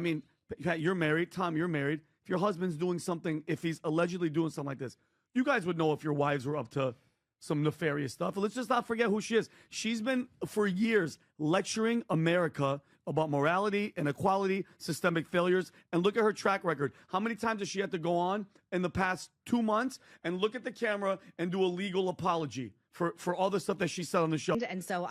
mean, Pat, you're married. Tom, you're married. If your husband's doing something, if he's allegedly doing something like this, you guys would know if your wives were up to some nefarious stuff. Let's just not forget who she is. She's been, for years, lecturing America about morality, inequality, systemic failures. And look at her track record. How many times does she have to go on in the past 2 months and look at the camera and do a legal apology for all the stuff that she said on the show? And so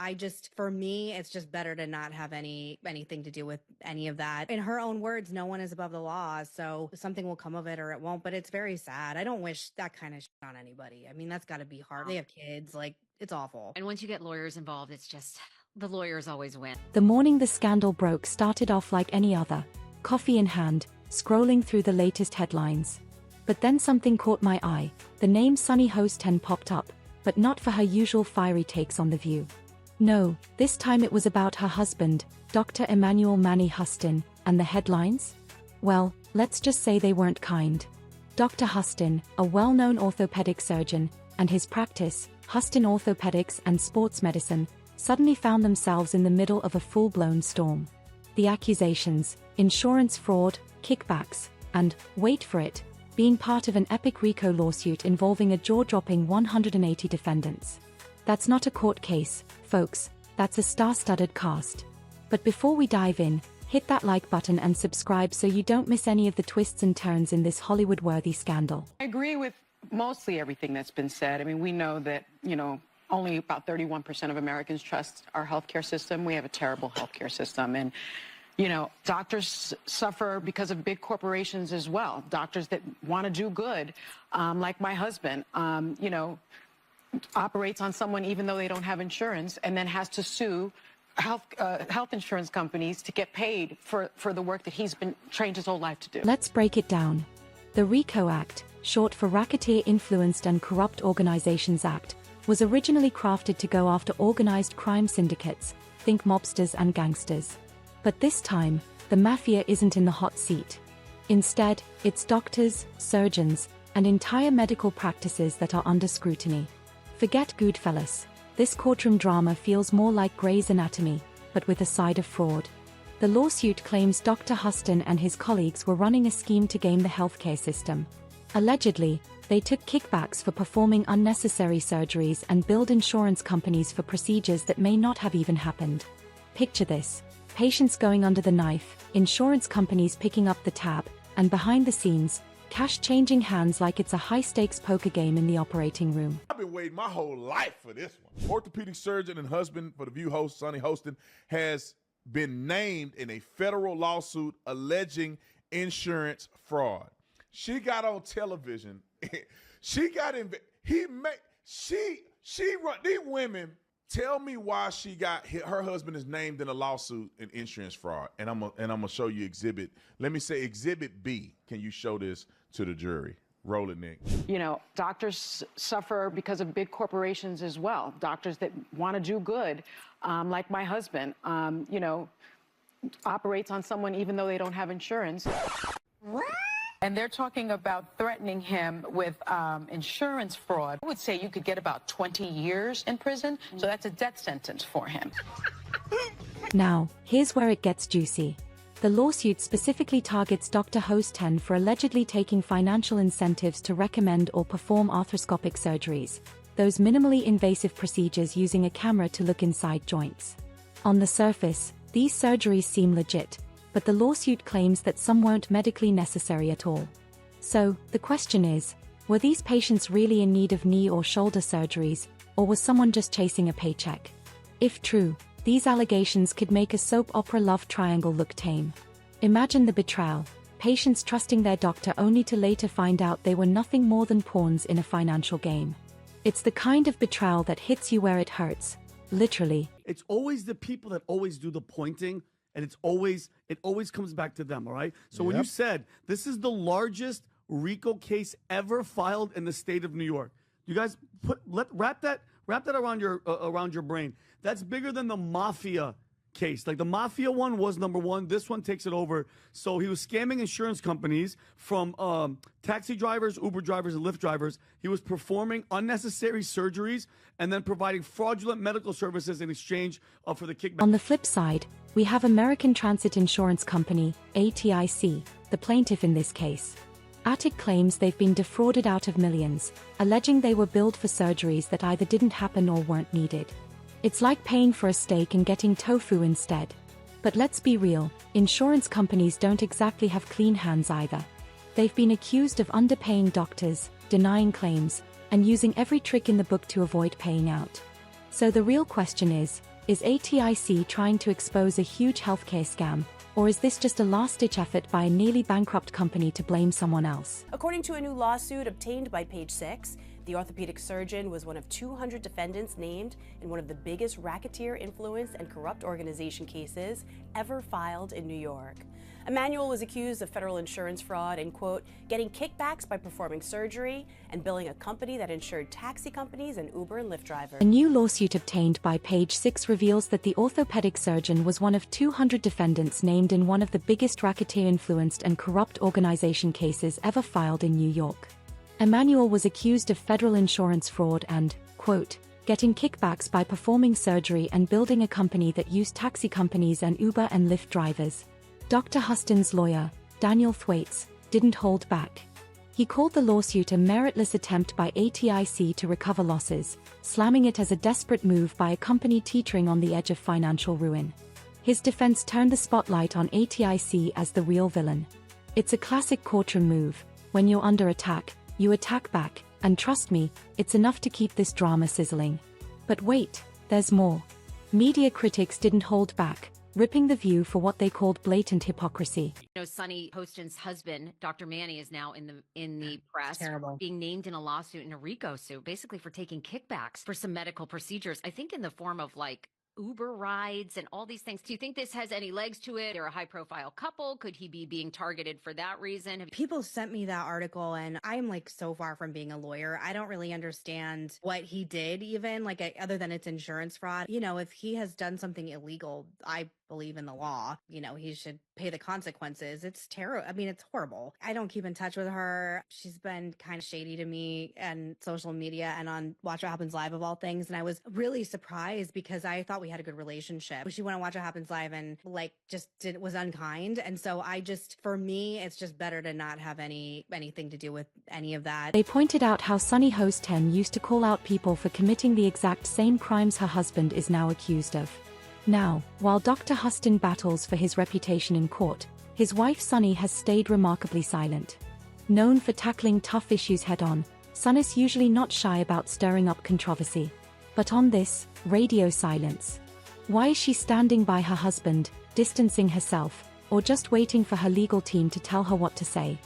for me, it's just better to not have anything to do with any of that. In her own words, no one is above the law, so something will come of it or it won't, but it's very sad. I don't wish that kind of shit on anybody. I mean, that's got to be hard. They have kids, like, it's awful. And once you get lawyers involved, it's just, the lawyers always win. The morning the scandal broke started off like any other, coffee in hand, scrolling through the latest headlines. But then something caught my eye. The name Sunny Hostin popped up, but not for her usual fiery takes on The View. No, this time it was about her husband, Dr. Emmanuel Manny Hostin, and the headlines? Well, let's just say they weren't kind. Dr. Hostin, a well-known orthopedic surgeon, and his practice, Hostin Orthopedics and Sports Medicine, suddenly found themselves in the middle of a full-blown storm. The accusations, insurance fraud, kickbacks, and, wait for it, being part of an epic RICO lawsuit involving a jaw-dropping 180 defendants. That's not a court case, folks, that's a star-studded cast. But before we dive in, hit that like button and subscribe so you don't miss any of the twists and turns in this Hollywood-worthy scandal. I agree with mostly everything that's been said. I mean, we know that, only about 31% of Americans trust our healthcare system. We have a terrible healthcare system, and doctors suffer because of big corporations as well. Doctors that want to do good, like my husband, operates on someone even though they don't have insurance, and then has to sue health insurance companies to get paid for the work that he's been trained his whole life to do. Let's break it down. The RICO Act, short for Racketeer Influenced and Corrupt Organizations Act, was originally crafted to go after organized crime syndicates, think mobsters and gangsters. But this time, the mafia isn't in the hot seat. Instead, it's doctors, surgeons, and entire medical practices that are under scrutiny. Forget Goodfellas. This courtroom drama feels more like Grey's Anatomy, but with a side of fraud. The lawsuit claims Dr. Hostin and his colleagues were running a scheme to game the healthcare system. Allegedly, they took kickbacks for performing unnecessary surgeries and billed insurance companies for procedures that may not have even happened. Picture this. Patients going under the knife, insurance companies picking up the tab, and behind the scenes, cash changing hands like it's a high-stakes poker game in the operating room. I've been waiting my whole life for this one. Orthopedic surgeon and husband for The View host, Sunny Hostin, has been named in a federal lawsuit alleging insurance fraud. She got on television. She got in. She run these women. Tell me why her husband is named in a lawsuit in insurance fraud, and I'm gonna show you exhibit. Let me say exhibit B. Can you show this to the jury? Roll it, Nick. Doctors suffer because of big corporations as well. Doctors that want to do good, like my husband, operates on someone even though they don't have insurance. What? And they're talking about threatening him with insurance fraud. I would say you could get about 20 years in prison, so that's a death sentence for him. Now, here's where it gets juicy. The lawsuit specifically targets Dr. Hostin for allegedly taking financial incentives to recommend or perform arthroscopic surgeries, those minimally invasive procedures using a camera to look inside joints. On the surface, these surgeries seem legit, but the lawsuit claims that some weren't medically necessary at all. So, the question is, were these patients really in need of knee or shoulder surgeries, or was someone just chasing a paycheck? If true, these allegations could make a soap opera love triangle look tame. Imagine the betrayal, patients trusting their doctor only to later find out they were nothing more than pawns in a financial game. It's the kind of betrayal that hits you where it hurts, literally. It's always the people that always do the pointing, and it always comes back to them, all right? So when you said this is the largest RICO case ever filed in the state of New York, you guys wrap that around your brain. That's bigger than the mafia case. Like the mafia one was number one. This one takes it over. So he was scamming insurance companies from taxi drivers, Uber drivers, and Lyft drivers. He was performing unnecessary surgeries and then providing fraudulent medical services in exchange for the kickback. On the flip side, We have American Transit Insurance Company, ATIC, the plaintiff in this case. ATIC claims they've been defrauded out of millions, alleging they were billed for surgeries that either didn't happen or weren't needed. It's like paying for a steak and getting tofu instead. But let's be real, insurance companies don't exactly have clean hands either. They've been accused of underpaying doctors, denying claims, and using every trick in the book to avoid paying out. So the real question is ATIC trying to expose a huge healthcare scam, or is this just a last-ditch effort by a nearly bankrupt company to blame someone else? According to a new lawsuit obtained by Page 6, the orthopedic surgeon was one of 200 defendants named in one of the biggest racketeer influence and corrupt organization cases ever filed in New York. Emmanuel was accused of federal insurance fraud and, quote, getting kickbacks by performing surgery and billing a company that insured taxi companies and Uber and Lyft drivers. A new lawsuit obtained by Page 6 reveals that the orthopedic surgeon was one of 200 defendants named in one of the biggest racketeer-influenced and corrupt organization cases ever filed in New York. Emmanuel was accused of federal insurance fraud and, quote, getting kickbacks by performing surgery and building a company that used taxi companies and Uber and Lyft drivers. Dr. Hostin's lawyer, Daniel Thwaites, didn't hold back. He called the lawsuit a meritless attempt by ATIC to recover losses, slamming it as a desperate move by a company teetering on the edge of financial ruin. His defense turned the spotlight on ATIC as the real villain. It's a classic courtroom move. When you're under attack, you attack back, and trust me, it's enough to keep this drama sizzling. But wait, there's more. Media critics didn't hold back, ripping TheView for what they called blatant hypocrisy. You know, Sunny Hostin's husband, Dr. Manny, is now in the press, Terrible. being named in a lawsuit, in a RICO suit, basically for taking kickbacks for some medical procedures. I think in the form of like Uber rides and all these things. Do you think this has any legs to it? They're a high-profile couple. Could he be being targeted for that reason? People sent me that article, and I'm like so far from being a lawyer. I don't really understand what he did, even like other than it's insurance fraud. You know, if he has done something illegal, I believe in the law. You know, he should pay the consequences. It's terrible. I mean, it's horrible. I don't keep in touch with her. She's been kind of shady to me and social media and on Watch What Happens Live of all things. And I was really surprised because I thought we had a good relationship. She went on Watch What Happens Live and like was unkind. And so for me, it's just better to not have anything to do with any of that. They pointed out how Sunny Hostin used to call out people for committing the exact same crimes her husband is now accused of. Now, while Dr. Hostin battles for his reputation in court, his wife Sunny has stayed remarkably silent. Known for tackling tough issues head-on, Sunny's usually not shy about stirring up controversy. But on this, radio silence. Why is she standing by her husband, distancing herself, or just waiting for her legal team to tell her what to say?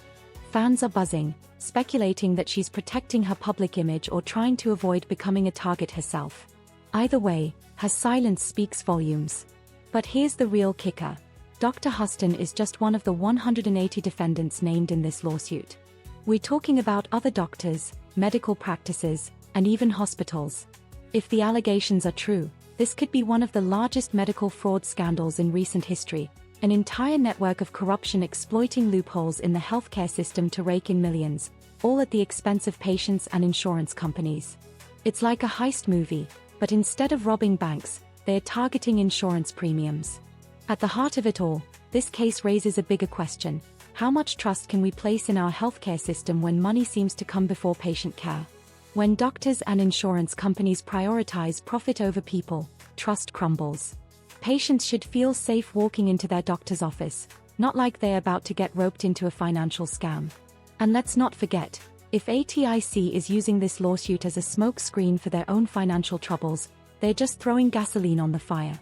Fans are buzzing, speculating that she's protecting her public image or trying to avoid becoming a target herself. Either way, her silence speaks volumes. But here's the real kicker. Dr. Hostin is just one of the 180 defendants named in this lawsuit. We're talking about other doctors, medical practices, and even hospitals. If the allegations are true, this could be one of the largest medical fraud scandals in recent history, an entire network of corruption exploiting loopholes in the healthcare system to rake in millions, all at the expense of patients and insurance companies. It's like a heist movie, but instead of robbing banks, they're targeting insurance premiums. At the heart of it all, this case raises a bigger question. How much trust can we place in our healthcare system when money seems to come before patient care? When doctors and insurance companies prioritize profit over people, trust crumbles. Patients should feel safe walking into their doctor's office, not like they're about to get roped into a financial scam. And let's not forget, if ATIC is using this lawsuit as a smokescreen for their own financial troubles, they're just throwing gasoline on the fire.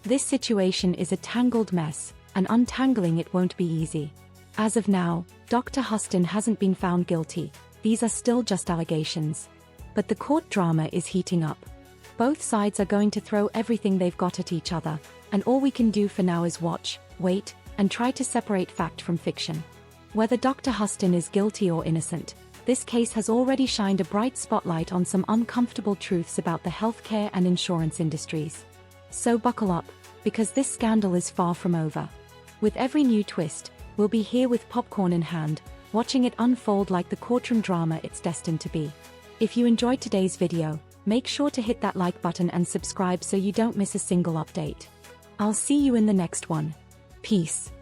This situation is a tangled mess, and untangling it won't be easy. As of now, Dr. Hostin hasn't been found guilty. These are still just allegations. But the court drama is heating up. Both sides are going to throw everything they've got at each other, and all we can do for now is watch, wait, and try to separate fact from fiction. Whether Dr. Hostin is guilty or innocent, this case has already shined a bright spotlight on some uncomfortable truths about the healthcare and insurance industries. So buckle up, because this scandal is far from over. With every new twist, we'll be here with popcorn in hand, watching it unfold like the courtroom drama it's destined to be. If you enjoyed today's video, make sure to hit that like button and subscribe so you don't miss a single update. I'll see you in the next one. Peace.